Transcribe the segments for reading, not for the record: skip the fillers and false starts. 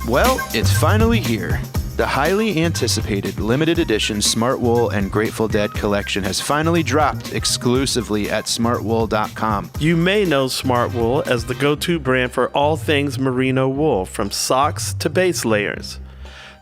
Well, it's finally here. The highly anticipated limited edition Smart Wool and Grateful Dead collection has finally dropped exclusively at smartwool.com. You may know Smart Wool as the go-to brand for all things merino wool, from socks to base layers.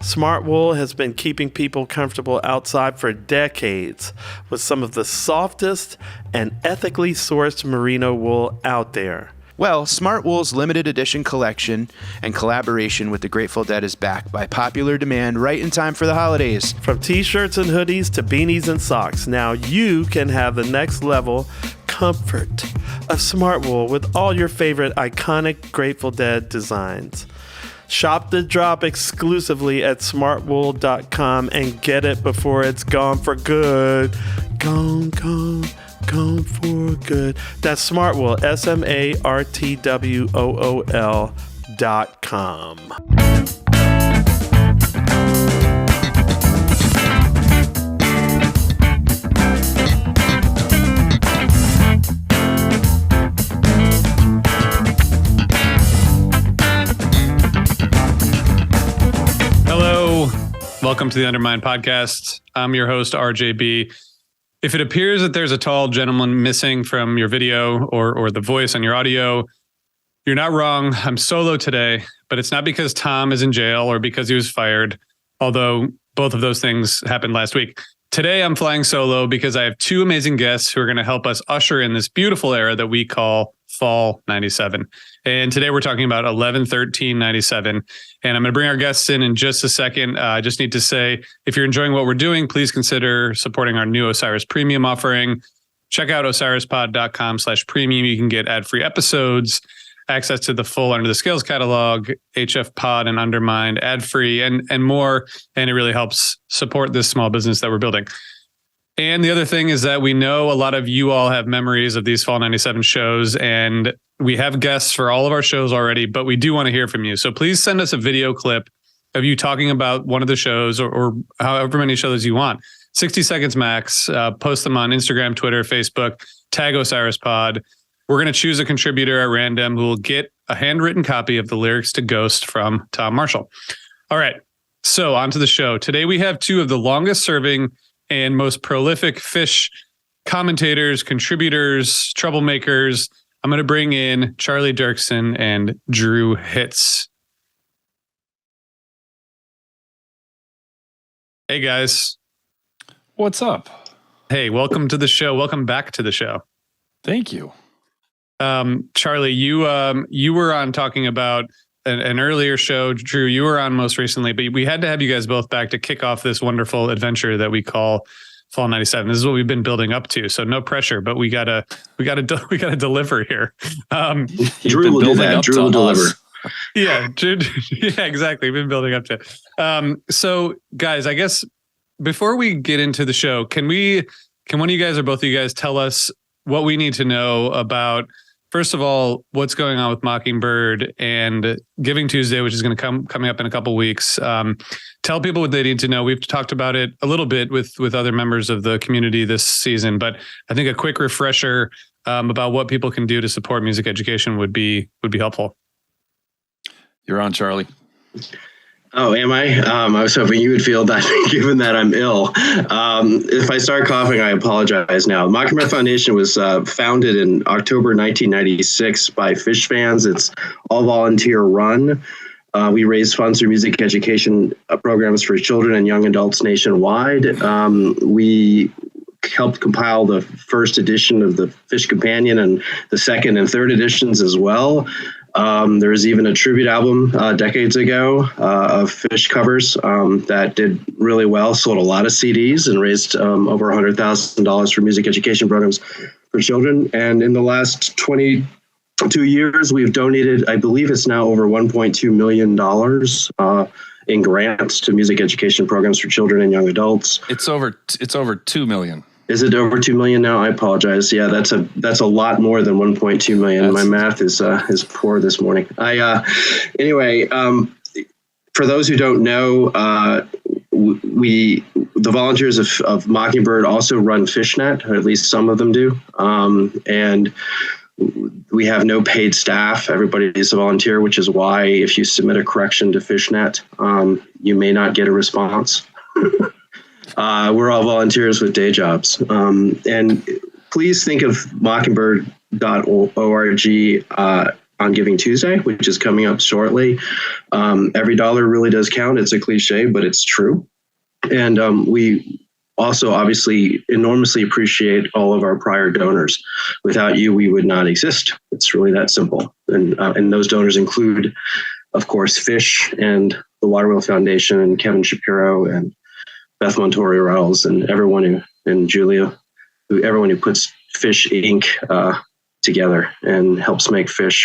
Smart Wool has been keeping people comfortable outside for decades with some of the softest and ethically sourced merino wool out there. Well, Smart Wool's limited edition collection and collaboration with the Grateful Dead is back by popular demand right in time for the holidays. From t-shirts and hoodies to beanies and socks, now you can have the next level comfort of Smart Wool with all your favorite iconic Grateful Dead designs. Shop the drop exclusively at smartwool.com and get it before it's gone for good. Gone for good. That's Smartwool, SMARTWOOL.com. Hello, welcome to the Undermine podcast. I'm your host, RJB. If it appears that there's a tall gentleman missing from your video or the voice on your audio, you're not wrong. I'm solo today, but it's not because Tom is in jail or because he was fired, although both of those things happened last week. Today, I'm flying solo because I have two amazing guests who are going to help us usher in this beautiful era that we call Fall 97. And today we're talking about 11/13/97. And I'm going to bring our guests in just a second. I just need to say, if you're enjoying what we're doing, please consider supporting our new Osiris Premium offering. Check out osirispod.com/premium. You can get ad-free episodes, access to the full Under the Scales catalog, HF Pod and Undermine, ad-free, and more. And it really helps support this small business that we're building. And the other thing is that we know a lot of you all have memories of these Fall 97 shows, and we have guests for all of our shows already, but we do want to hear from you. So please send us a video clip of you talking about one of the shows or however many shows you want. 60 seconds max. Post them on Instagram, Twitter, Facebook, tag Osiris Pod. We're going to choose a contributor at random who will get a handwritten copy of the lyrics to Ghost from Tom Marshall. All right. So on to the show. Today we have two of the longest serving and most prolific Phish commentators, contributors, troublemakers. I'm going to bring in Charlie Dirksen and Drew Hitz. Hey, guys. What's up? Hey, welcome to the show. Welcome back to the show. Thank you. Charlie, you were on talking about an earlier show. Drew, you were on most recently, but we had to have you guys both back to kick off this wonderful adventure that we call Fall 97. This is what we've been building up to. So no pressure, but we gotta deliver here. Drew will do that. Drew will deliver. Yeah, Drew, yeah, exactly. We've been building up to it. So guys, I guess before we get into the show, can one of you guys or both of you guys tell us what we need to know about, first of all, what's going on with Mockingbird and Giving Tuesday, which is going to coming up in a couple of weeks. Tell people what they need to know. We've talked about it a little bit with other members of the community this season, but I think a quick refresher about what people can do to support music education would be helpful. You're on, Charlie. Oh, am I? I was hoping you would feel that, given that I'm ill. If I start coughing, I apologize now. Mockingbird Foundation was founded in October 1996 by Phish fans. It's all volunteer run. We raise funds for music education programs for children and young adults nationwide. We helped compile the first edition of the Phish Companion and the second and third editions as well. There was even a tribute album decades ago of Phish covers that did really well, sold a lot of CDs and raised over $100,000 for music education programs for children. And in the last 22 years, we've donated, I believe it's now over $1.2 million in grants to music education programs for children and young adults. It's over 2 million. Is it over 2 million now? I apologize. Yeah, that's a lot more than 1.2 million. My math is poor this morning. Anyway, for those who don't know, the volunteers of Mockingbird also run Phishnet, or at least some of them do. And We have no paid staff. Everybody is a volunteer, which is why if you submit a correction to FishNet, you may not get a response. We're all volunteers with day jobs. And please think of mockingbird.org on Giving Tuesday, which is coming up shortly. Every dollar really does count. It's a cliche, but it's true. And we also obviously enormously appreciate all of our prior donors. Without you, we would not exist. It's really that simple. And those donors include, of course, Phish and the Waterwheel Foundation and Kevin Shapiro and Beth Montori-Riles and everyone and Julia, everyone who puts Phish Inc. Together and helps make Phish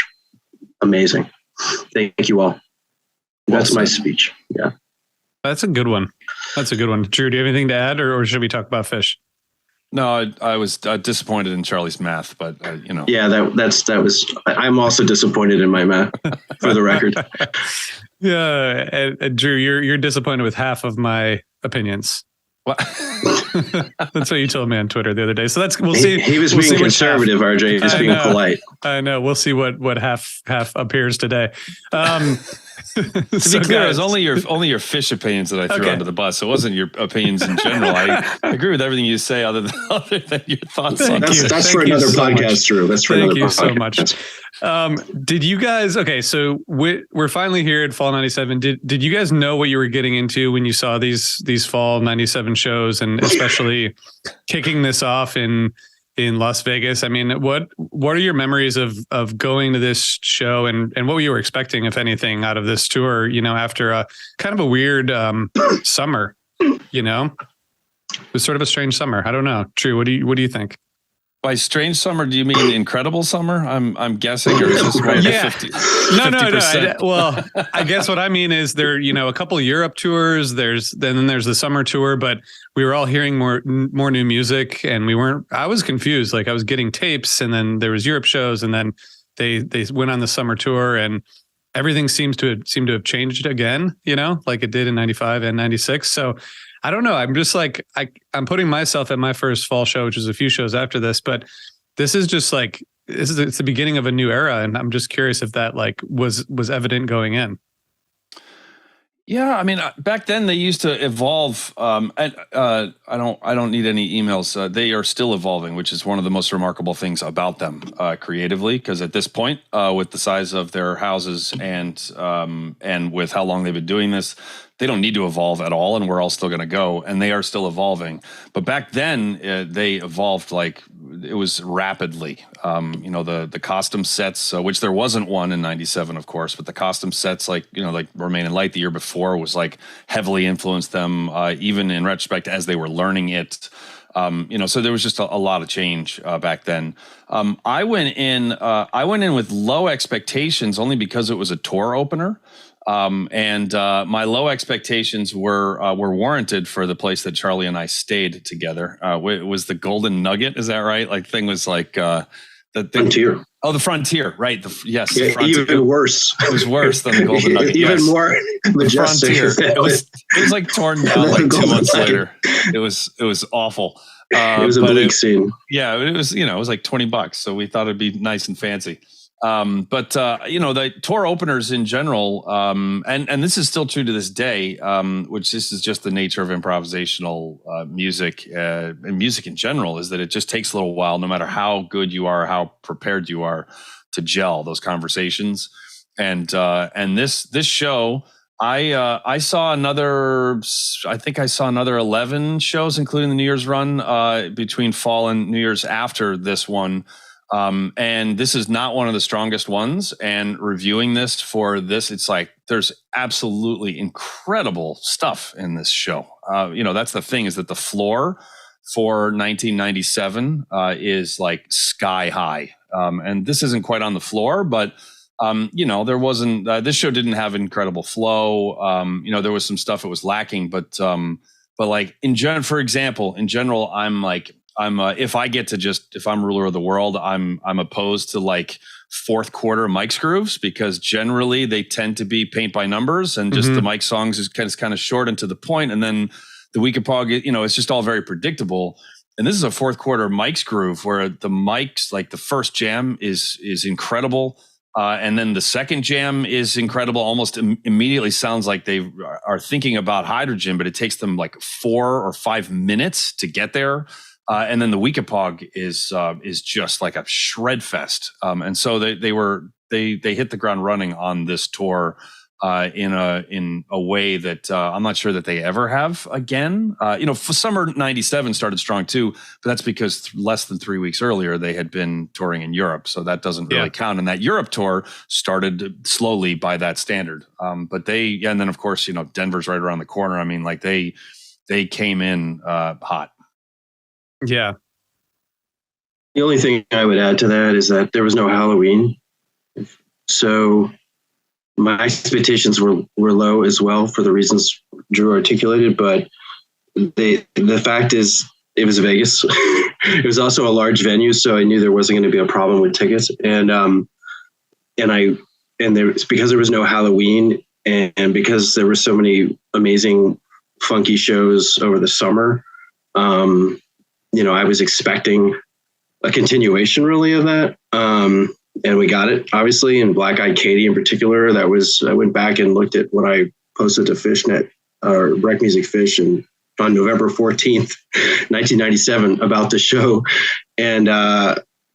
amazing. Thank you all. That's my speech. Yeah. That's a good one. Drew, do you have anything to add, or should we talk about Phish? No, I was disappointed in Charlie's math, but Yeah, that was. I'm also disappointed in my math, for the record. Yeah, and Drew, you're disappointed with half of my opinions. What? That's what you told me on Twitter the other day. So we'll see. He was being conservative, RJ. He's being polite. I know. We'll see what half appears today. To be clear, it was only your Phish opinions that I threw under the bus. It wasn't your opinions in general. I agree with everything you say, other than your thoughts. That's for another podcast, Drew. That's for another podcast. Thank you so much. Did you guys? Okay, so we're finally here at Fall '97. Did you guys know what you were getting into when you saw these Fall '97 shows, and especially kicking this off in Las Vegas? I mean, what are your memories of going to this show, and what were you expecting, if anything, out of this tour? After a kind of a weird summer, it was sort of a strange summer. I don't know. Drew, what do you think? By strange summer, do you mean incredible summer? I'm guessing, or is this one of the 50%? No. Well, I guess what I mean is there, a couple of Europe tours. There's the summer tour, but we were all hearing more new music, and I was confused. Like, I was getting tapes, and then there was Europe shows, and then they went on the summer tour, and everything seemed to have changed again, like it did in 95 and 96. So I don't know. I'm just like, I'm putting myself at my first fall show, which is a few shows after this, but this is just like, it's the beginning of a new era. And I'm just curious if that was evident going in. Yeah, I mean, back then they used to evolve. I don't need any emails. They are still evolving, which is one of the most remarkable things about them creatively. Because at this point, with the size of their houses and with how long they've been doing this, they don't need to evolve at all, and we're all still going to go, and they are still evolving. But back then, they evolved like it was rapidly. The costume sets, which there wasn't one in '97, of course, but the costume sets, like Remain in Light the year before, was like heavily influenced them, even in retrospect as they were learning it. So there was just a lot of change back then. I went in with low expectations only because it was a tour opener. And my low expectations were warranted for the place that Charlie and I stayed together. It was the Golden Nugget. Is that right? Like, thing was like the Frontier. Oh, the Frontier, right? Yes, yeah, the Frontier. Even worse. It was worse than the Golden Nugget. Even more majestic. It was like torn down like 2 months later. It was awful. It was a bleak scene. Yeah, it was like $20, so we thought it'd be nice and fancy. But the tour openers in general, and this is still true to this day, which this is just the nature of improvisational music and music in general, is that it just takes a little while, no matter how good you are, how prepared you are, to gel those conversations. And this show, I saw another 11 shows, including the New Year's run between fall and New Year's after this one. And this is not one of the strongest ones. And reviewing this for this, it's like there's absolutely incredible stuff in this show. That's the thing, is that the floor for 1997 is like sky high. And this isn't quite on the floor, but there wasn't. This show didn't have incredible flow. There was some stuff it was lacking, but like in general, if I'm ruler of the world, I'm opposed to like fourth quarter Mike's grooves, because generally they tend to be paint by numbers, and just the Mike songs is kind of short and to the point. And then the Weekapaug, it's just all very predictable. And this is a fourth quarter Mike's Groove, where the Mike's, like the first jam is incredible. And then the second jam is incredible. Almost immediately sounds like they are thinking about Hydrogen, but it takes them like 4 or 5 minutes to get there. And then the Weekapaug is just like a shred fest. And so they hit the ground running on this tour in a way that I'm not sure that they ever have again. For summer '97 started strong too, but that's because less than 3 weeks earlier they had been touring in Europe, so that doesn't really count. And that Europe tour started slowly by that standard. But and then of course Denver's right around the corner. I mean, like they came in hot. Yeah. The only thing I would add to that is that there was no Halloween, so my expectations were low as well for the reasons Drew articulated. But the fact is, it was Vegas. It was also a large venue, so I knew there wasn't going to be a problem with tickets. And because there was no Halloween, and because there were so many amazing funky shows over the summer, I was expecting a continuation really of that. And we got it, obviously, and Black Eyed Katie in particular. I went back and looked at what I posted to Fishnet, or Rec Music Phish, and on November 14th, 1997, about the show. And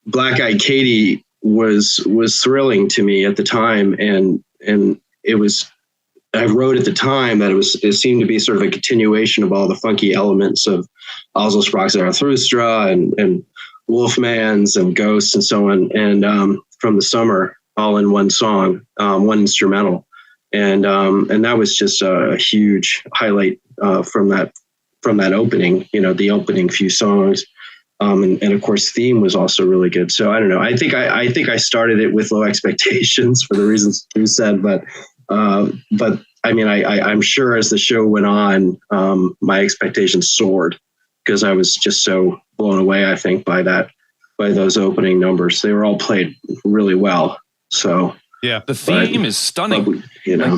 Black Eyed Katie was thrilling to me at the time. And it was, I wrote at the time that it seemed to be sort of a continuation of all the funky elements of Also Sprach Zarathustra and Wolfman's and Ghosts and so on, and from the summer, all in one song, one instrumental, and that was just a huge highlight from that opening. The opening few songs, and of course, theme was also really good. So I don't know. I think I started it with low expectations for the reasons you said, but I mean, I'm sure as the show went on, my expectations soared, because I was just so blown away, I think, by those opening numbers. They were all played really well. So yeah, the theme is stunning. Like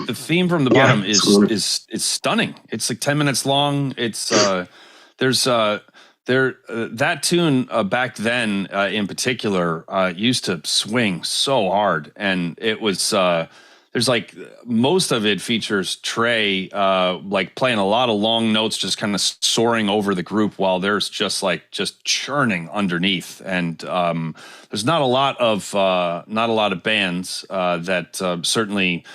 the theme from the bottom is stunning. It's like 10 minutes long. It's that tune back then in particular used to swing so hard, and it was. There's like most of it features Trey like playing a lot of long notes, just kind of soaring over the group, while there's just churning underneath. And there's not a lot of bands that certainly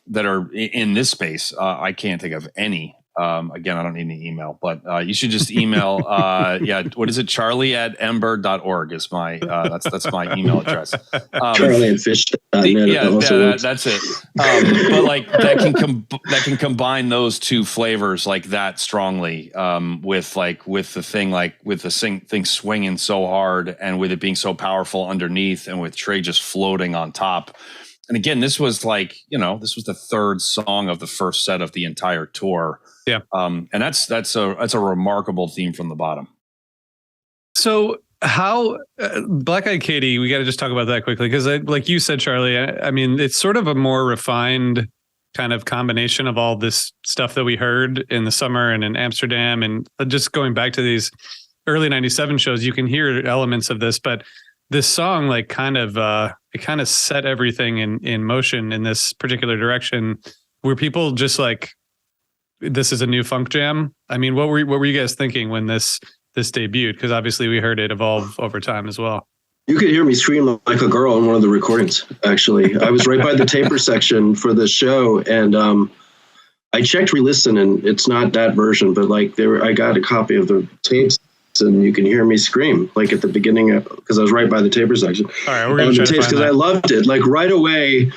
that are in this space. I can't think of any. Again, I don't need any email, but you should just email. What is it? Charlie@ember.org is my that's my email address. Charlie@fish.net. That's it. But like that can combine those two flavors like that strongly with the thing swinging so hard, and with it being so powerful underneath, and with Trey just floating on top. And again, this was the third song of the first set of the entire tour. Yeah. And that's a remarkable theme from the bottom. So how Black Eyed Katie, we got to just talk about that quickly, because like you said, Charlie, I mean, it's sort of a more refined kind of combination of all this stuff that we heard in the summer and in Amsterdam, and just going back to these early 97 shows, you can hear elements of this, but this song it kind of set everything in motion in this particular direction, where people just like, this is a new funk jam. I mean, what were you guys thinking when this debuted? Because obviously we heard it evolve over time as well. You could hear me scream like a girl in one of the recordings. Actually, I was right by the taper section for the show, and I checked re-listen, and it's not that version, but I got a copy of the tapes, and you can hear me scream like at the beginning, because I was right by the taper section. All right, we're gonna try to find that, because I loved it. Like right away,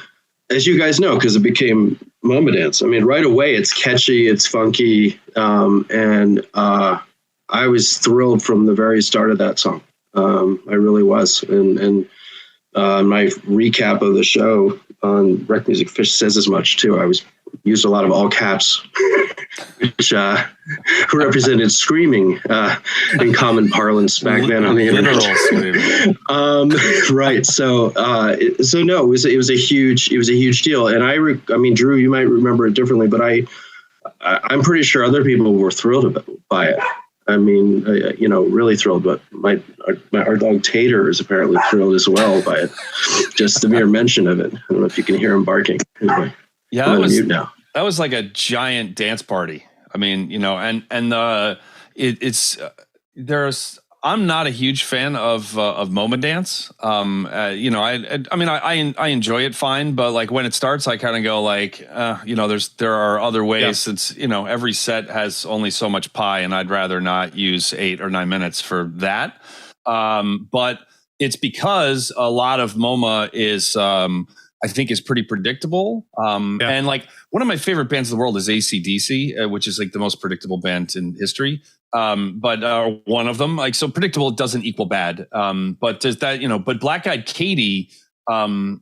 as you guys know, because it became Mama Dance. I mean, right away, it's catchy, it's funky, and I was thrilled from the very start of that song. I really was, and my recap of the show on Rec Music Phish says as much too. I used a lot of all caps, which represented screaming in common parlance back then on the internet. Right. So no, it was a huge deal. And I mean, Drew, you might remember it differently, but I'm pretty sure other people were thrilled by it. I mean, really thrilled. But our dog Tater is apparently thrilled as well by it. Just the mere mention of it. I don't know if you can hear him barking. Anyway, yeah, I'm on mute now. That was like a giant dance party. I mean, I'm not a huge fan of MoMA dance. I enjoy it fine, but like when it starts, I kind of go like, there are other ways. Yeah. It's, every set has only so much pie, and I'd rather not use 8 or 9 minutes for that. But it's because a lot of MoMA is, I think, is pretty predictable. And like one of my favorite bands in the world is AC/DC, which is like the most predictable band in history. But one of them, like, so predictable doesn't equal bad. But does that, but Black Eyed Katie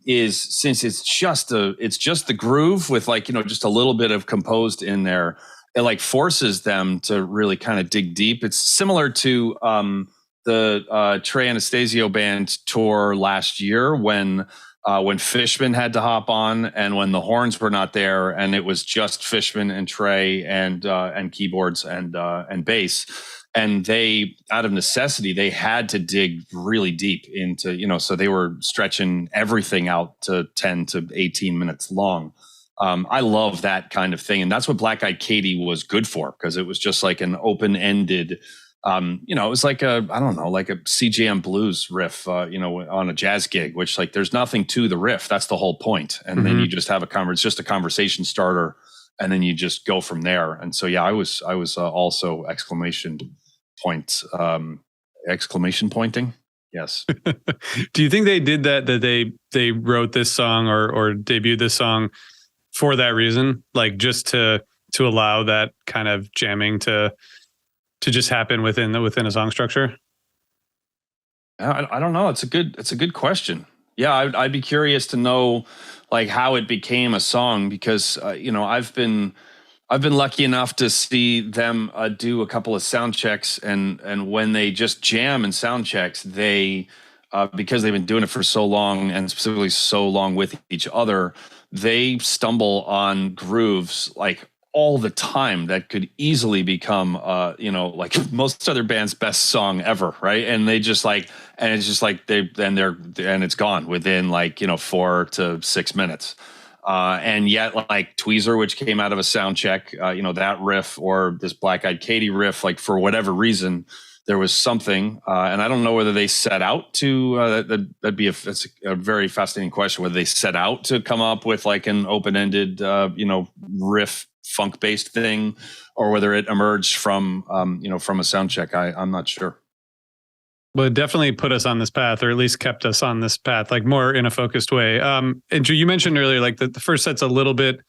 is, since it's just the groove with like, just a little bit of composed in there, it like forces them to really kind of dig deep. It's similar to the Trey Anastasio band tour last year when Fishman had to hop on and when the horns were not there and it was just Fishman and Trey and keyboards and bass, and they, out of necessity, they had to dig really deep into, so they were stretching everything out to 10 to 18 minutes long. I love that kind of thing, and that's what Black Eyed Katie was good for, because it was just like an open-ended. It was like a CJM blues riff, on a jazz gig, which like there's nothing to the riff. That's the whole point. And then you just have it's just a conversation starter, and then you just go from there. And so, yeah, I was also exclamation pointing. Yes. Do you think they did that they wrote this song or debuted this song for that reason? Like just to allow that kind of jamming to just happen within a song structure? I don't know. It's a good question. Yeah, I'd be curious to know like how it became a song, because I've been lucky enough to see them do a couple of sound checks, and when they just jam in sound checks, they because they've been doing it for so long, and specifically so long with each other, they stumble on grooves like all the time that could easily become like most other bands' best song ever, right? And they just like, and it's just like and it's gone within like 4 to 6 minutes. And yet like Tweezer, which came out of a sound check, that riff, or this Black Eyed Katie riff, like for whatever reason there was something, and I don't know whether they set out to that's a very fascinating question, whether they set out to come up with like an open-ended riff funk-based thing, or whether it emerged from a sound check. I'm not sure. Well, it definitely put us on this path, or at least kept us on this path, like more in a focused way. And Drew, you mentioned earlier, like the first set's a little bit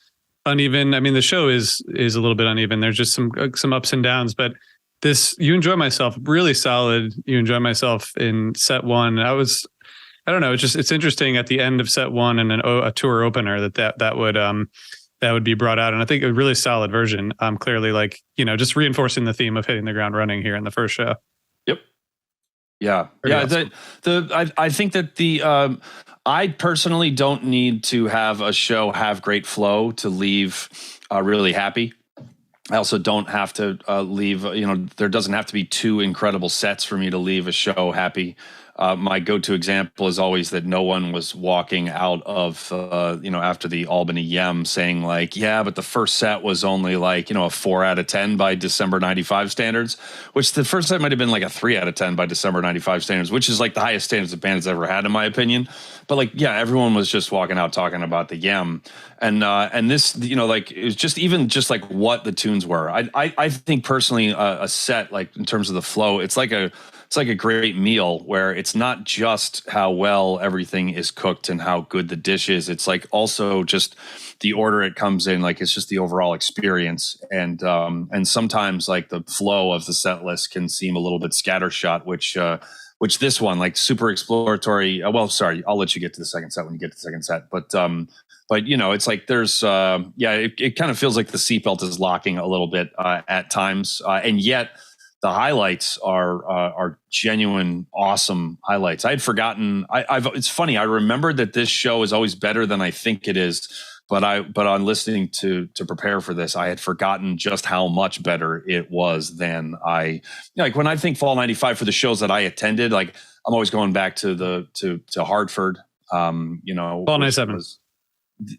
uneven. I mean, the show is a little bit uneven. There's just some ups and downs, but this, You Enjoy Myself, really solid. You Enjoy Myself in set one. I don't know. It's interesting at the end of set one and a tour opener that would be brought out. And I think a really solid version. Clearly, like, just reinforcing the theme of hitting the ground running here in the first show. Yep. Yeah. Awesome. I think that I personally don't need to have a show have great flow to leave really happy. I also don't have to leave, there doesn't have to be 2 incredible sets for me to leave a show happy. My go-to example is always that no one was walking out of, after the Albany Yem saying like, yeah, but the first set was only like, a 4 out of 10 by December 95 standards, which the first set might've been like a 3 out of 10 by December 95 standards, which is like the highest standards the band has ever had, in my opinion. But like, yeah, everyone was just walking out talking about the Yem. And this, like, it was just like what the tunes were. I think personally a set, like in terms of the flow, it's like a great meal where it's not just how well everything is cooked and how good the dish is. It's like also just the order it comes in. Like it's just the overall experience. And sometimes like the flow of the set list can seem a little bit scattershot, which this one, like super exploratory. Well, sorry, I'll let you get to the second set when you get to the second set. But it's like there's it kind of feels like the seatbelt is locking a little bit at times, and yet the highlights are genuine, awesome highlights. I had forgotten. It's funny. I remembered that this show is always better than I think it is, but on listening to prepare for this, I had forgotten just how much better it was than like when I think Fall '95 for the shows that I attended. Like I'm always going back to Hartford. Fall '97.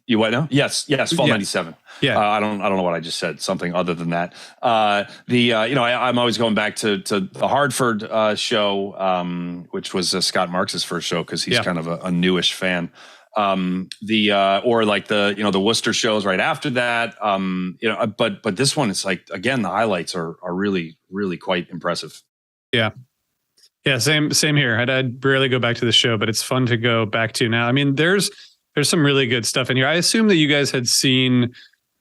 You what now? Yes, Fall Yeah. '97. Yeah. I don't know what I just said. Something other than that. I'm always going back to the Hartford show, which was Scott Marks' first show because he's kind of a newish fan. Or like the Worcester shows right after that. But this one, it's like, again, the highlights are really, really quite impressive. Yeah. Yeah. Same here. I'd rarely go back to the show, but it's fun to go back to now. I mean, there's some really good stuff in here. I assume that you guys had seen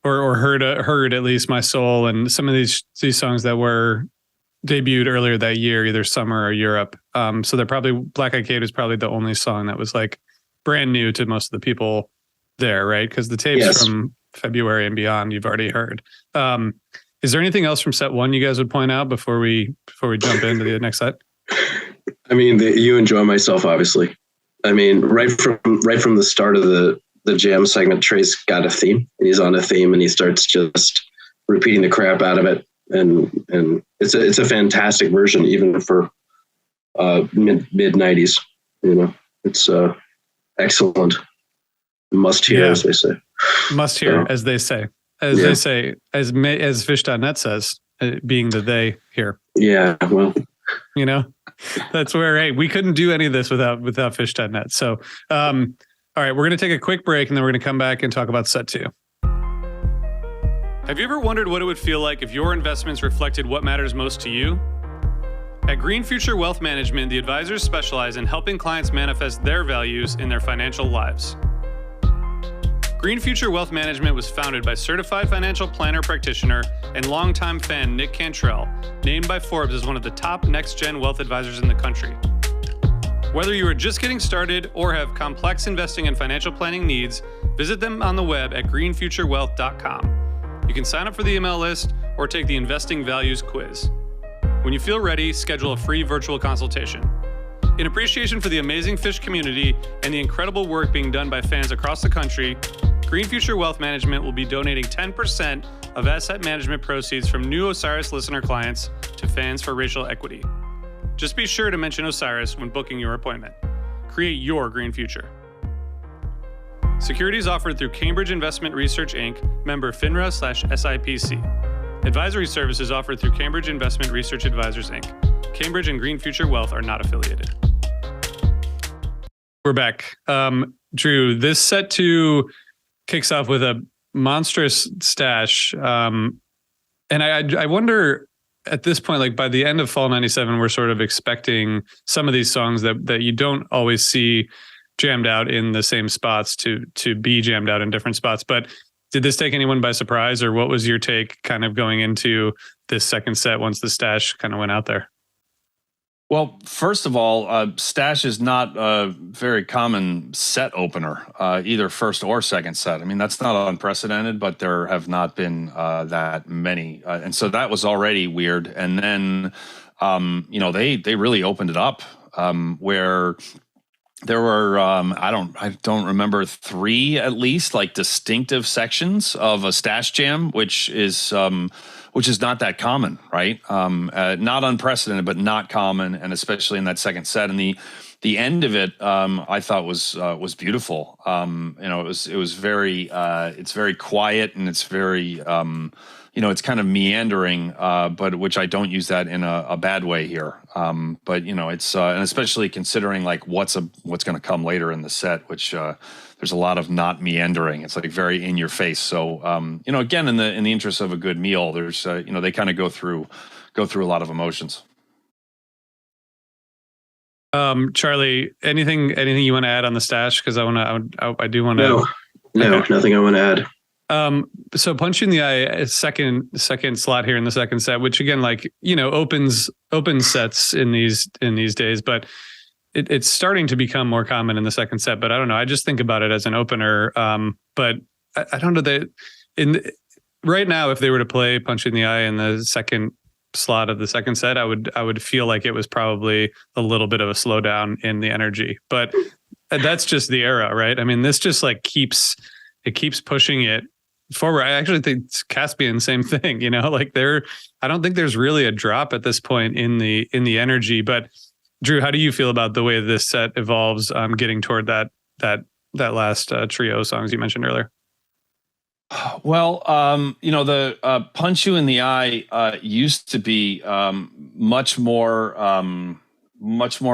or heard at least My Soul and some of these songs that were debuted earlier that year, either Summer or Europe. So they're probably Black Eyed Cave is probably the only song that was like brand new to most of the people there, right? Because the tapes from February and beyond you've already heard. Is there anything else from set one you guys would point out before we jump into the next set? I mean, You Enjoy Myself, obviously. I mean, right from the start of the jam segment, Trey's got a theme, and he's on a theme, and he starts just repeating the crap out of it, and it's a fantastic version, even for mid '90s. It's excellent, must hear, as they say. Must hear, as they say, as Phish.net says, being the they here. Yeah, well. That's where, hey, we couldn't do any of this without Phish.net. So, all right, we're going to take a quick break and then we're going to come back and talk about set two. Have you ever wondered what it would feel like if your investments reflected what matters most to you? At Green Future Wealth Management, the advisors specialize in helping clients manifest their values in their financial lives. Green Future Wealth Management was founded by certified financial planner practitioner and longtime fan Nick Cantrell, named by Forbes as one of the top next-gen wealth advisors in the country. Whether you are just getting started or have complex investing and financial planning needs, visit them on the web at greenfuturewealth.com. You can sign up for the email list or take the Investing Values quiz. When you feel ready, schedule a free virtual consultation. In appreciation for the amazing Phish community and the incredible work being done by fans across the country, Green Future Wealth Management will be donating 10% of asset management proceeds from new Osiris listener clients to Fans for Racial Equity. Just be sure to mention Osiris when booking your appointment. Create your green future. Securities offered through Cambridge Investment Research, Inc., member FINRA/SIPC. Advisory services offered through Cambridge Investment Research Advisors, Inc. Cambridge and Green Future Wealth are not affiliated. We're back. Drew, this set two kicks off with a monstrous stash. And I wonder at this point, like by the end of Fall '97, we're sort of expecting some of these songs that you don't always see jammed out in the same spots to be jammed out in different spots. But did this take anyone by surprise, or what was your take kind of going into this second set once the stash kind of went out there? Well, first of all, stash is not a very common set opener, either first or second set. I mean, that's not unprecedented, but there have not been that many. And so that was already weird. And then, they really opened it up where there were, I don't remember, 3 at least, like distinctive sections of a stash jam, which is not that common, right? Not unprecedented, but not common, and especially in that second set. And the end of it, I thought was beautiful. It was very, it's very quiet, and it's very, it's kind of meandering, but which I don't use that in a bad way here. But it's and especially considering like what's going to come later in the set, which there's a lot of not meandering. It's like very in your face. So again, in the interest of a good meal, there's they kind of go through a lot of emotions. Charlie, anything you want to add on the stash? Because I do want to. No, okay. Nothing I want to add. So Punch in the Eye, second slot here in the second set, which again, opens sets in these days, but it's starting to become more common in the second set. But I don't know. I just think about it as an opener. But I don't know right now, if they were to play Punch in the Eye in the second slot of the second set, I would feel like it was probably a little bit of a slowdown in the energy. But that's just the era, right? I mean, this just like keeps it keeps pushing it forward. I actually think Caspian, same thing, like I don't think there's really a drop at this point in the energy. But Drew, how do you feel about the way this set evolves, getting toward that last trio songs you mentioned earlier? Well, the Punch You in the Eye used to be much more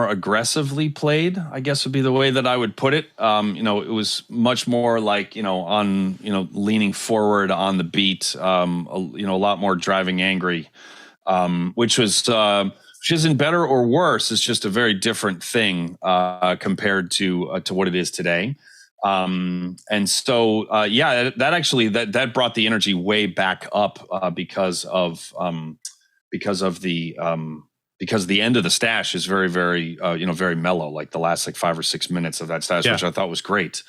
aggressively played, I guess would be the way that I would put it. It was much more like, on, leaning forward on the beat, a lot more driving angry, which isn't better or worse. It's just a very different thing compared to what it is today. And so, that actually, that brought the energy way back up, because the end of the stash is very, very, very mellow, like the last 5 or 6 minutes of that stash, which I thought was great.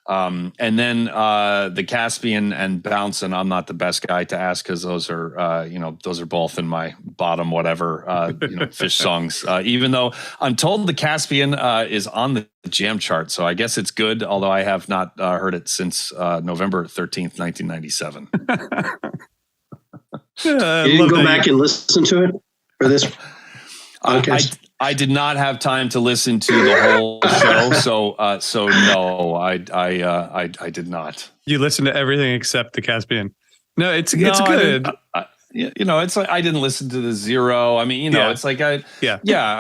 And then, the Caspian and Bounce, and I'm not the best guy to ask, cause those are both in my bottom, whatever, Phish songs, even though I'm told the Caspian, is on the jam chart. So I guess it's good. Although I have not heard it since, November 13th, 1997. You didn't go back and listen to it for this podcast? I did not have time to listen to the whole show, so no, I did not. You listened to everything except the Caspian. No, it's good. It's like I didn't listen to the Zero. I mean, it's like I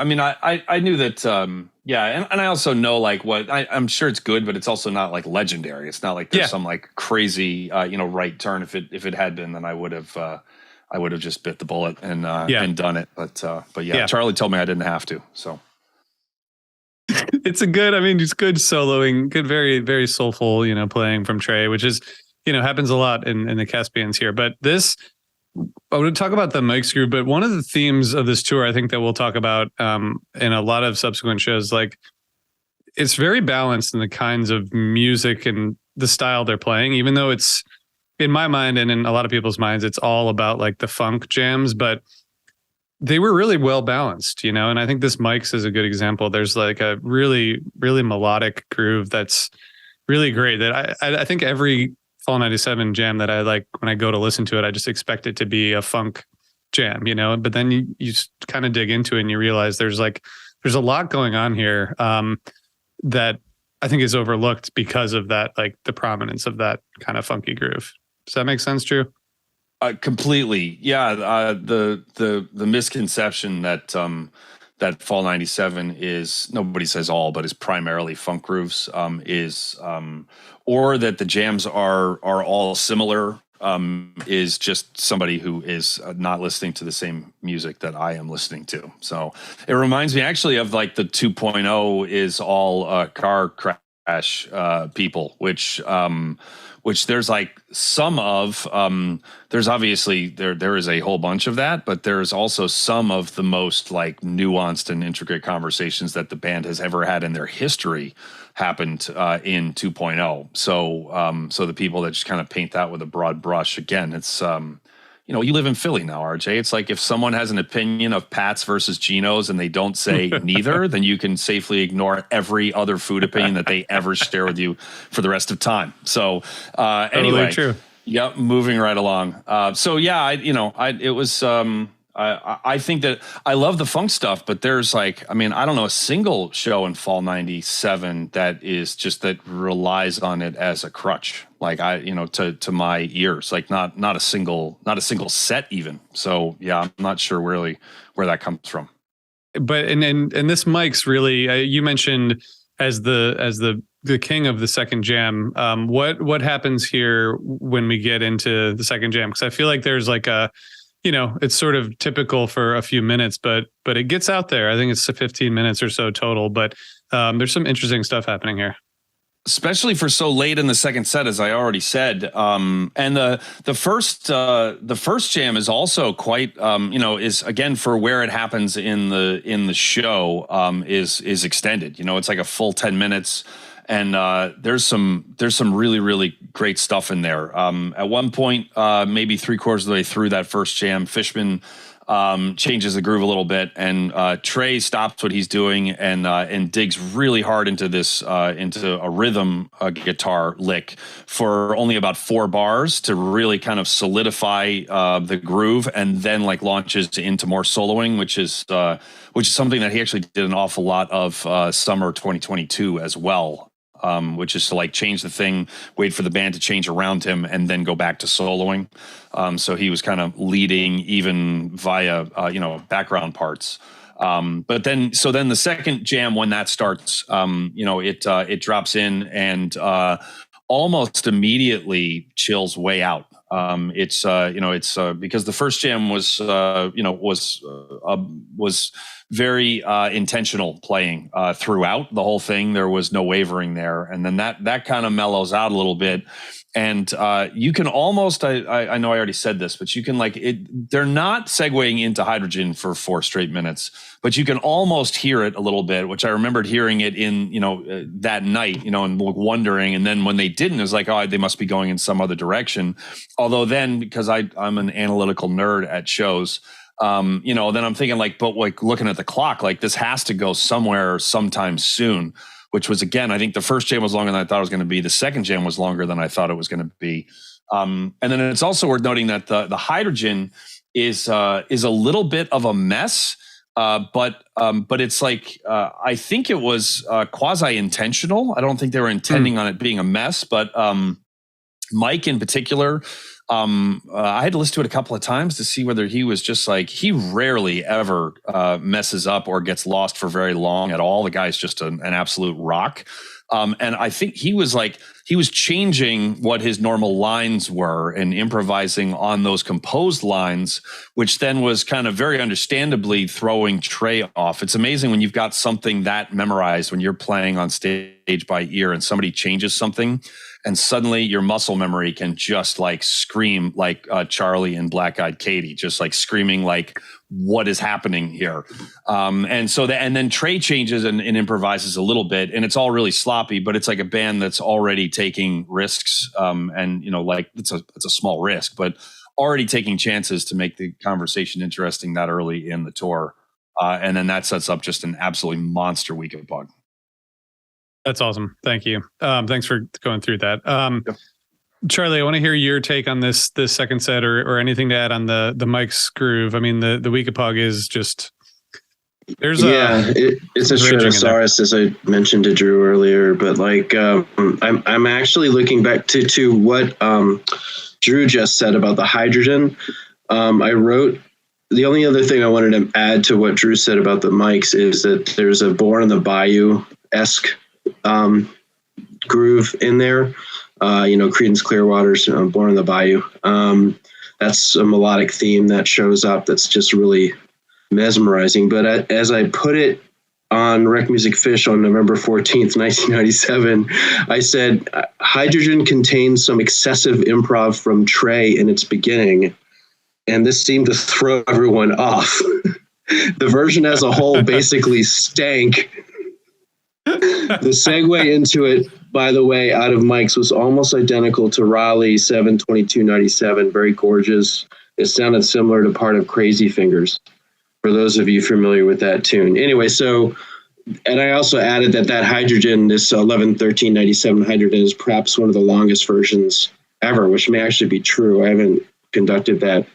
mean, I knew that. And I also know what I'm sure it's good, but it's also not like legendary. It's not like there's some like crazy right turn. If it had been, then I would have just bit the bullet and done it. But Charlie told me I didn't have to. So it's good soloing, good, very, very soulful, playing from Trey, which is, happens a lot in the Caspians here. But this, I want to talk about the Mike's Groove, but one of the themes of this tour, I think that we'll talk about in a lot of subsequent shows, it's very balanced in the kinds of music and the style they're playing, even though it's, in my mind and in a lot of people's minds, it's all about the funk jams, but they were really well balanced, and I think this Mike's is a good example. There's a really, really melodic groove that's really great, that I think every Fall 97 jam that I like, when I go to listen to it, I just expect it to be a funk jam, but then you kind of dig into it and you realize there's a lot going on here that I think is overlooked because of that, the prominence of that kind of funky groove. Does that make sense, Drew? Completely. Yeah. The misconception that Fall 97 is, nobody says all, but is primarily funk grooves, or that the jams are all similar, is just somebody who is not listening to the same music that I am listening to. So it reminds me actually of the 2.0 is all car crash people, which there's some of, there's obviously there is a whole bunch of that, but there's also some of the most nuanced and intricate conversations that the band has ever had in their history happened in 2.0. So the people that just kind of paint that with a broad brush, again, it's you live in Philly now, RJ. It's if someone has an opinion of Pat's versus Geno's and they don't say neither, then you can safely ignore every other food opinion that they ever share with you for the rest of time. So anyway, true. Yep, moving right along. I think that I love the funk stuff, but there's I don't know a single show in Fall 97 that is just that relies on it as a crutch. To my ears, not a single set even. So yeah, I'm not sure really where that comes from. But and this Mike's really, you mentioned as the king of the second jam. What happens here when we get into the second jam? Because I feel like there's it's sort of typical for a few minutes, but it gets out there. I think it's 15 minutes or so total, but there's some interesting stuff happening here. Especially for so late in the second set, as I already said. And the first jam is also quite, is again, for where it happens in the show, is extended. It's a full 10 minutes. And there's some really, really great stuff in there. At one point, maybe 3/4 of the way through that first jam, Fishman changes the groove a little bit, and Trey stops what he's doing and digs really hard into this into a rhythm guitar lick for only about 4 bars to really kind of solidify the groove, and then like launches into more soloing, which is something that he actually did an awful lot of summer 2022 as well. Which is to like change the thing, wait for the band to change around him, and then go back to soloing. So he was kind of leading even via, background parts. But then the second jam, when that starts, it drops in and almost immediately chills way out. It's because the first jam was very intentional playing throughout the whole thing. There was no wavering there, and then that kind of mellows out a little bit. And you can almost, I know I already said this, but you can they're not segueing into Hydrogen for 4 straight minutes, but you can almost hear it a little bit, which I remembered hearing it in, that night, and wondering. And then when they didn't, it was like, oh, they must be going in some other direction. Although then, because I'm an analytical nerd at shows, then I'm thinking but looking at the clock, this has to go somewhere sometime soon. Which was, again, I think the first jam was longer than I thought it was going to be. The second jam was longer than I thought it was going to be. And then it's also worth noting that the Hydrogen is a little bit of a mess, but it's I think it was quasi intentional. I don't think they were intending on it being a mess, but Mike in particular. I had to listen to it a couple of times to see whether he was just he rarely ever messes up or gets lost for very long at all. The guy's just an absolute rock. And I think he was changing what his normal lines were and improvising on those composed lines, which then was kind of very understandably throwing Trey off. It's amazing when you've got something that memorized, when you're playing on stage by ear and somebody changes something, and suddenly your muscle memory can just scream like Charlie and Black Eyed Katie, just screaming what is happening here. And then Trey changes and improvises a little bit, and it's all really sloppy, but it's like a band that's already taking risks. It's a small risk, but already taking chances to make the conversation interesting that early in the tour. And then that sets up just an absolutely monster Weekapaug. That's awesome. Thank you. Thanks for going through that. Charlie, I want to hear your take on this second set, or anything to add on the Mike's groove. I mean, the Weekapaug is just it's a Stratosaurus, as I mentioned to Drew earlier. But I'm actually looking back to what Drew just said about the Hydrogen. I wrote. The only other thing I wanted to add to what Drew said about the mics is that there's a Born on the Bayou-esque groove in there. Creedence Clearwater's Born on the Bayou. That's a melodic theme that shows up that's just really mesmerizing. But as I put it on Rec Music Phish on November 14th, 1997, I said, Hydrogen contains some excessive improv from Trey in its beginning, and this seemed to throw everyone off. The version as a whole basically stank. The segue into it, by the way, out of Mike's was almost identical to Raleigh 7/22/97. Very gorgeous. It sounded similar to part of Crazy Fingers, for those of you familiar with that tune. Anyway, and I also added that Hydrogen, this 11/13/97 Hydrogen, is perhaps one of the longest versions ever, which may actually be true. I haven't conducted that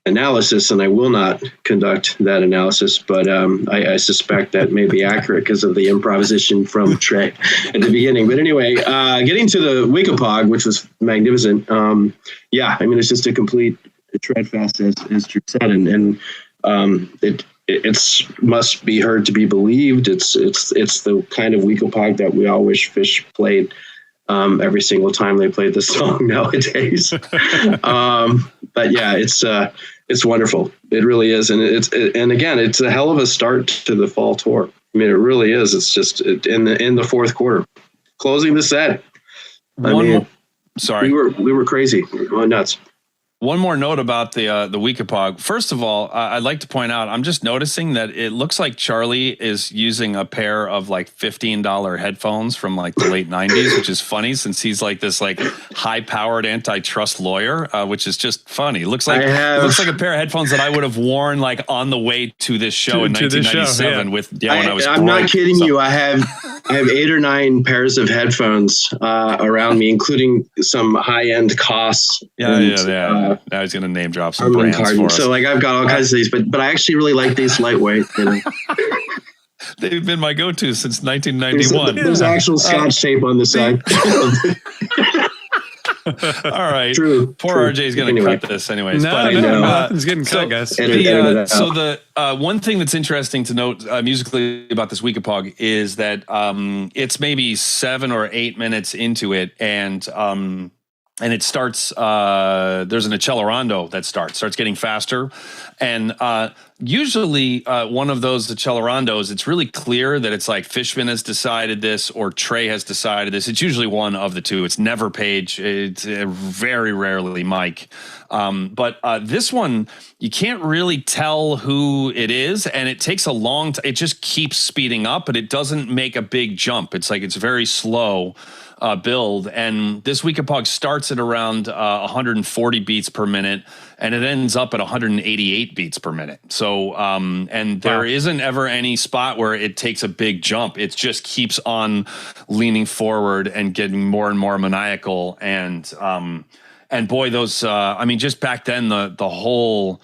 analysis, and I will not conduct that analysis, but I suspect that may be accurate because of the improvisation from Trey at the beginning. But anyway, getting to the Weekapaug, which was magnificent. It's just a complete tread fest, as Drew said, and it must be heard to be believed. It's the kind of Weekapaug that we all wish Phish played every single time they played the song nowadays. But yeah, it's wonderful. It really is. And it's a hell of a start to the fall tour. I mean, it really is. It's just in the fourth quarter, closing the set. Sorry. We were crazy. We were nuts. One more note about the Weekapaug. First of all, I'd like to point out, I'm just noticing that it looks like Charlie is using a pair of like $15 headphones from like the late 90s, which is funny since he's like this like high-powered antitrust lawyer, which is just funny. It looks like a pair of headphones that I would have worn like on the way to this show in 1997 when I was I'm not kidding you. I have 8 or 9 pairs of headphones around me, including some high-end costs. Yeah. Now he's going to name drop some brands for us. So like I've got all kinds of these, but I actually really like these lightweight. You know. They've been my go-to since 1991. There's actual Scotch tape on the side. All right. True. Poor RJ is going to cut this anyways. No, it's getting cut, guys. So the one thing that's interesting to note musically about this Weekapaug is that it's maybe 7 or 8 minutes into it, and it starts, there's an accelerando that starts getting faster. And usually one of those accelerandos, it's really clear that it's like Fishman has decided this or Trey has decided this. It's usually one of the two. It's never Page. It's very rarely Mike. But this one, you can't really tell who it is. And it takes a long time. It just keeps speeding up, but it doesn't make a big jump. It's like it's very slow. Build, and this Weekapaug starts at around 140 beats per minute, and it ends up at 188 beats per minute. So, and there isn't ever any spot where it takes a big jump. It just keeps on leaning forward and getting more and more maniacal. And boy, those, I mean, just back then, the whole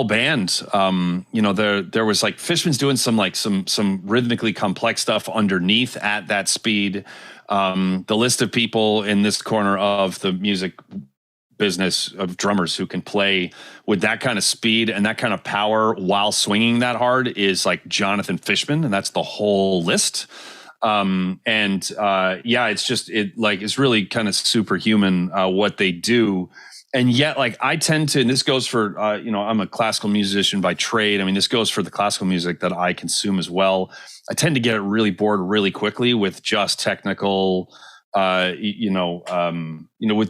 band, there was like Fishman's doing some rhythmically complex stuff underneath at that speed. The list of people in this corner of the music business of drummers who can play with that kind of speed and that kind of power while swinging that hard is like Jonathan Fishman, and that's the whole list. It's really kind of superhuman what they do. And yet, like, I tend to, and this goes for, I'm a classical musician by trade. I mean, this goes for the classical music that I consume as well. I tend to get really bored really quickly with just technical, with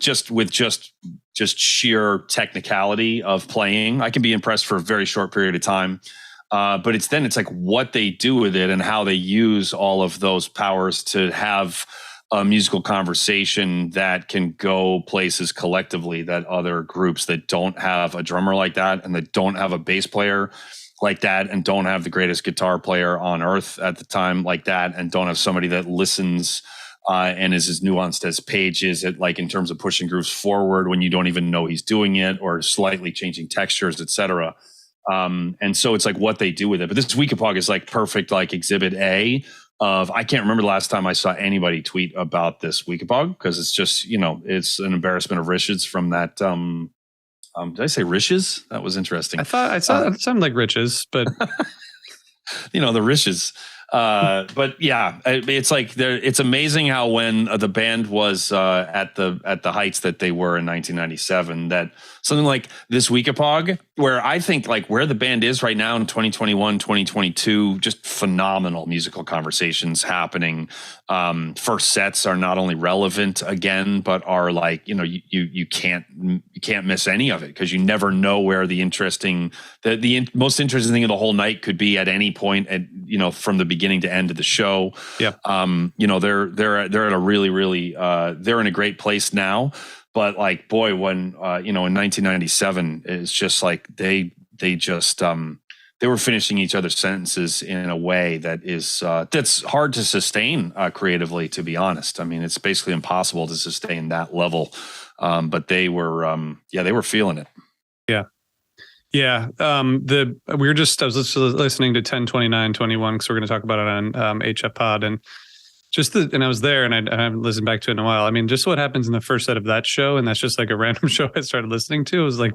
just sheer technicality of playing. I can be impressed for a very short period of time. But it's like what they do with it and how they use all of those powers to have a musical conversation that can go places collectively that other groups that don't have a drummer like that and that don't have a bass player like that and don't have the greatest guitar player on earth at the time like that and don't have somebody that listens and is as nuanced as Page is at, like, in terms of pushing grooves forward when you don't even know he's doing it or slightly changing textures, etc. And so it's like what they do with it. But this Weekapaug is like perfect, like exhibit A of, I can't remember the last time I saw anybody tweet about this Weekapaug because it's just, it's an embarrassment of riches from that. Did I say riches? That was interesting. I thought it sounded like riches, but the riches. But yeah, it's like it's amazing how when the band was at the heights that they were in 1997, that something like this Weekapaug, where I think like where the band is right now in 2021, 2022, just phenomenal musical conversations happening. First sets are not only relevant again, but are like, you can't miss any of it because you never know where the most interesting thing of the whole night could be at any point from the beginning to end of the show. Yeah. They're at a really, really, they're in a great place now. But like, boy, when, in 1997, it's just like they were finishing each other's sentences in a way that is, that's hard to sustain creatively, to be honest. I mean, it's basically impossible to sustain that level. But they were feeling it. Yeah. Yeah. I was just listening to 10/29/21 because we're going to talk about it on HF Pod, and and I was there and I haven't listened back to it in a while. I mean, just what happens in the first set of that show, and that's just like a random show I started listening to. It was like,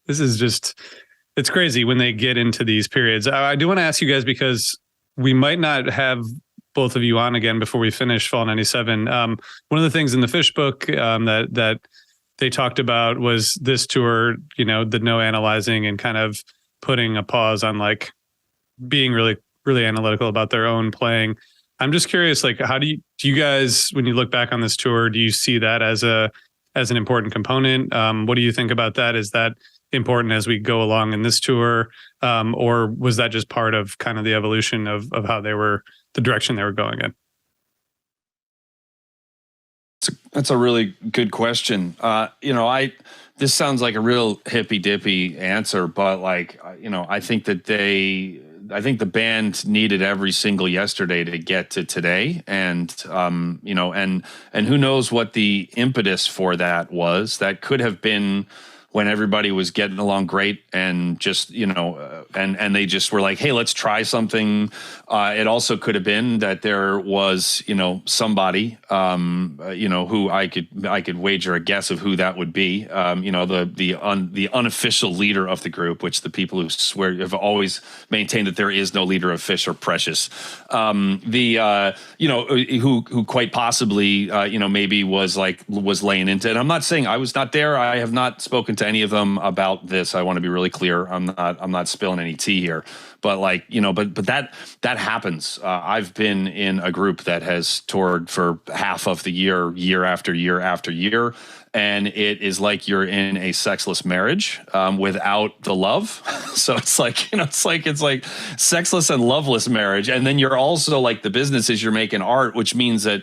this is just, it's crazy when they get into these periods. I do want to ask you guys, because we might not have both of you on again before we finish Fall 97. One of the things in the Phish book that they talked about was this tour, the no analyzing and kind of putting a pause on like being really, really analytical about their own playing. I'm just curious, like, how do you guys, when you look back on this tour, do you see that as a as an important component. What do you think about that? Is that important as we go along in this tour? Or was that just part of kind of the evolution of how the direction they were going in? That's a really good question. This sounds like a real hippy dippy answer, but I think the band needed every single yesterday to get to today. And, and who knows what the impetus for that was. That could have been when everybody was getting along great and just, and they just were like, hey, let's try something. It also could have been that there was, somebody, who I could wager a guess of who that would be. The unofficial leader of the group, which the people who swear have always maintained that there is no leader of Phish or Precious. Who quite possibly, maybe was laying into it. I'm not saying I was not there. I have not spoken to any of them about this. I want to be really clear. I'm not spilling any tea here, but but that happens. I've been in a group that has toured for half of the year after year after year. And it is like you're in a sexless marriage without the love. So it's like sexless and loveless marriage. And then you're also like the business is you're making art, which means that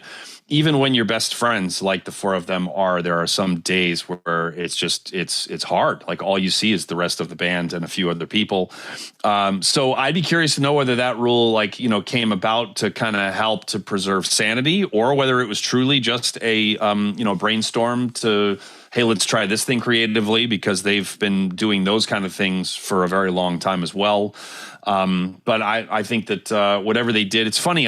even when you're best friends, like the four of them are, there are some days where it's hard. Like all you see is the rest of the band and a few other people. So I'd be curious to know whether that rule came about to kind of help to preserve sanity, or whether it was truly just a brainstorm to, hey, let's try this thing creatively, because they've been doing those kind of things for a very long time as well. But I think that whatever they did, it's funny.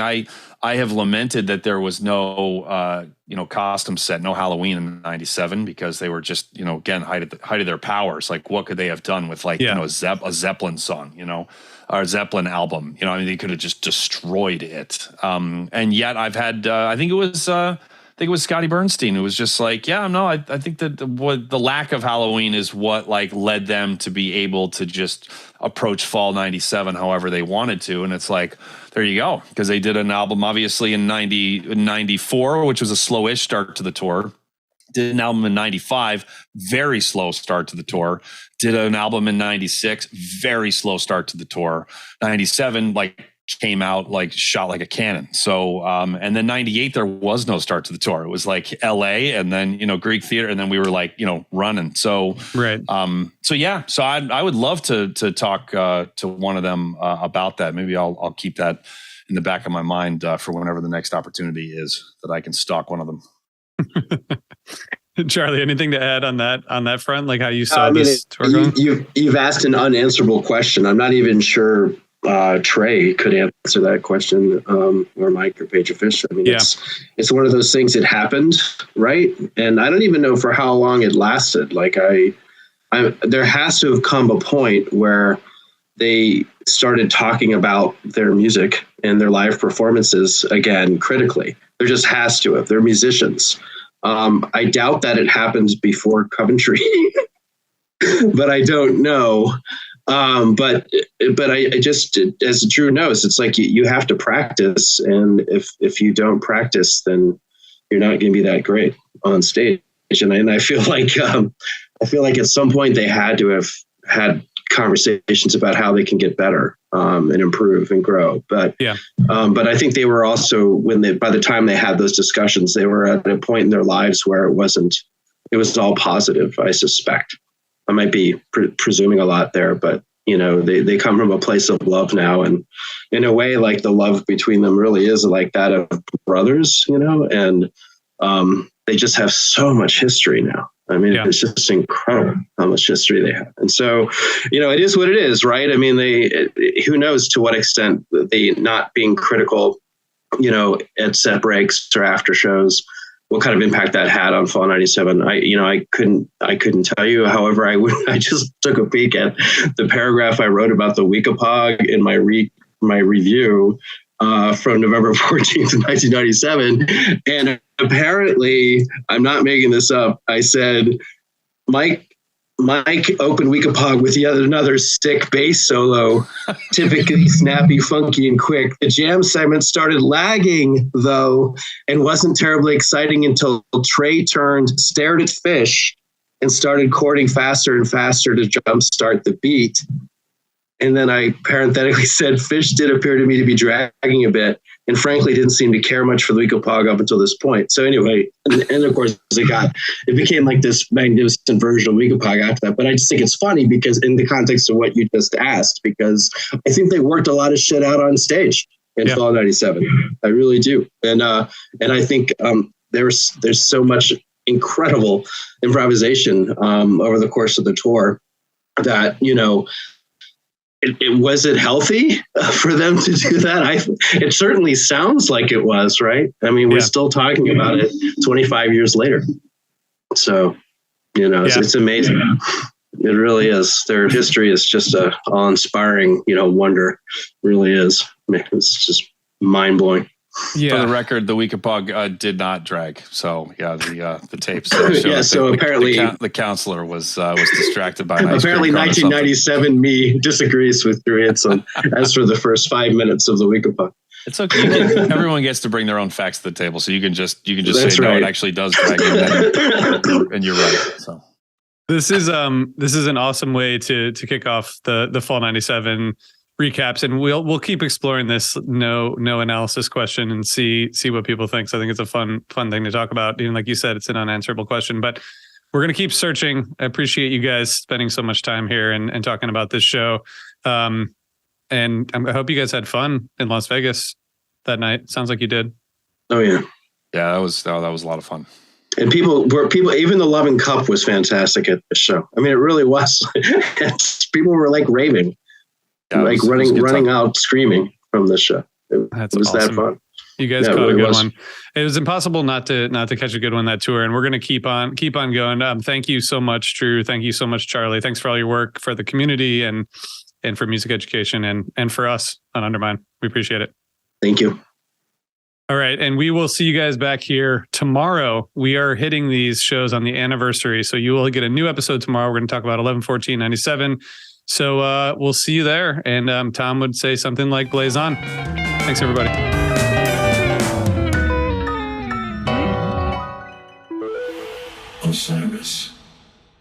I have lamented that there was no, costume set, no Halloween in '97, because they were just, again, height of their powers. Like, what could they have done with a Zeppelin song, or a Zeppelin album? They could have just destroyed it. And yet I've had, I think it was Scotty Bernstein who was just like, I think that the lack of Halloween is what led them to be able to just approach fall '97 however they wanted to. And it's like, there you go. Because they did an album obviously in '94, which was a slowish start to the tour. Did an album in '95, very slow start to the tour. Did an album in '96, very slow start to the tour. '97, came out shot like a cannon. So and then '98 there was no start to the tour. It was LA and then Greek Theater, and then we were running. So right. So I would love to talk to one of them about that. Maybe I'll keep that in the back of my mind for whenever the next opportunity is that I can stalk one of them. Charlie, anything to add on that front, how you saw this tour going? You've asked an unanswerable question. I'm not even sure Trey could answer that question, or Mike or Page of Phish. It's one of those things that happened, right? And I don't even know for how long it lasted. There has to have come a point where they started talking about their music and their live performances again critically. There just has to have. They're musicians. I doubt that it happened before Coventry, but I don't know. But I just, as Drew knows, it's you have to practice, and if you don't practice, then you're not going to be that great on stage. And I feel like at some point they had to have had conversations about how they can get better and improve and grow. But I think they were also by the time they had those discussions, they were at a point in their lives where it was all positive. I suspect. I might be presuming a lot there, but they come from a place of love now, and in a way, the love between them really is that of brothers, and they just have so much history now. It's just incredible how much history they have, and so it is what it is, right? Who knows to what extent they not being critical, at set breaks or after shows, what kind of impact that had on fall '97. I couldn't tell you. However, I just took a peek at the paragraph I wrote about the Weekapaug in my review from November 14th, 1997. And apparently, I'm not making this up. I said, Mike Mike opened Weekapaug with yet another sick bass solo, typically snappy, funky, and quick. The jam segment started lagging, though, and wasn't terribly exciting until Trey turned, stared at Phish, and started chording faster and faster to jumpstart the beat. And then I parenthetically said, Phish did appear to me to be dragging a bit, and frankly didn't seem to care much for the Weekapaug up until this point. So anyway, and of course it became like this magnificent version of Weekapaug after that. But I just think it's funny because in the context of what you just asked, because I think they worked a lot of shit out on stage in Fall 97. I really do. And I think there's so much incredible improvisation over the course of the tour that, was it healthy for them to do that? It certainly sounds like it was, right? I mean, we're still talking about it 25 years later. So, it's amazing. It really is. Their history is just a awe-inspiring, wonder. It really is. It's just mind-blowing. Yeah. For the record, the Weekapaug did not drag. So the tapes. So apparently the counselor was distracted by. Apparently, 1997 me disagrees with your answer as for the first 5 minutes of the Weekapaug. It's okay. Everyone gets to bring their own facts to the table, so you can just That's say right. no, it actually does drag, and you're right. So this is an awesome way to kick off the Fall 97 recaps, and we'll keep exploring this no analysis question and see what people think. So I think it's a fun thing to talk about. Even like you said, it's an unanswerable question, but we're going to keep searching. I appreciate you guys spending so much time here and talking about this show. And I hope you guys had fun in Las Vegas that night. Sounds like you did. Oh yeah. Yeah, that was a lot of fun. And people, even the Love and Cup was fantastic at the show. I mean, it really was. People were like raving. Yeah, like running out screaming from the show. It was awesome. that fun. You guys caught a good one. It was impossible not to catch a good one that tour, and we're going to keep on going. Thank you so much, Drew. Thank you so much, Charlie. Thanks for all your work for the community and for music education and for us on Undermine. We appreciate it. Thank you. All right, and we will see you guys back here tomorrow. We are hitting these shows on the anniversary, so you will get a new episode tomorrow. We're going to talk about 11/14/97. So we'll see you there. And Tom would say something like blaze on. Thanks, everybody. Osiris.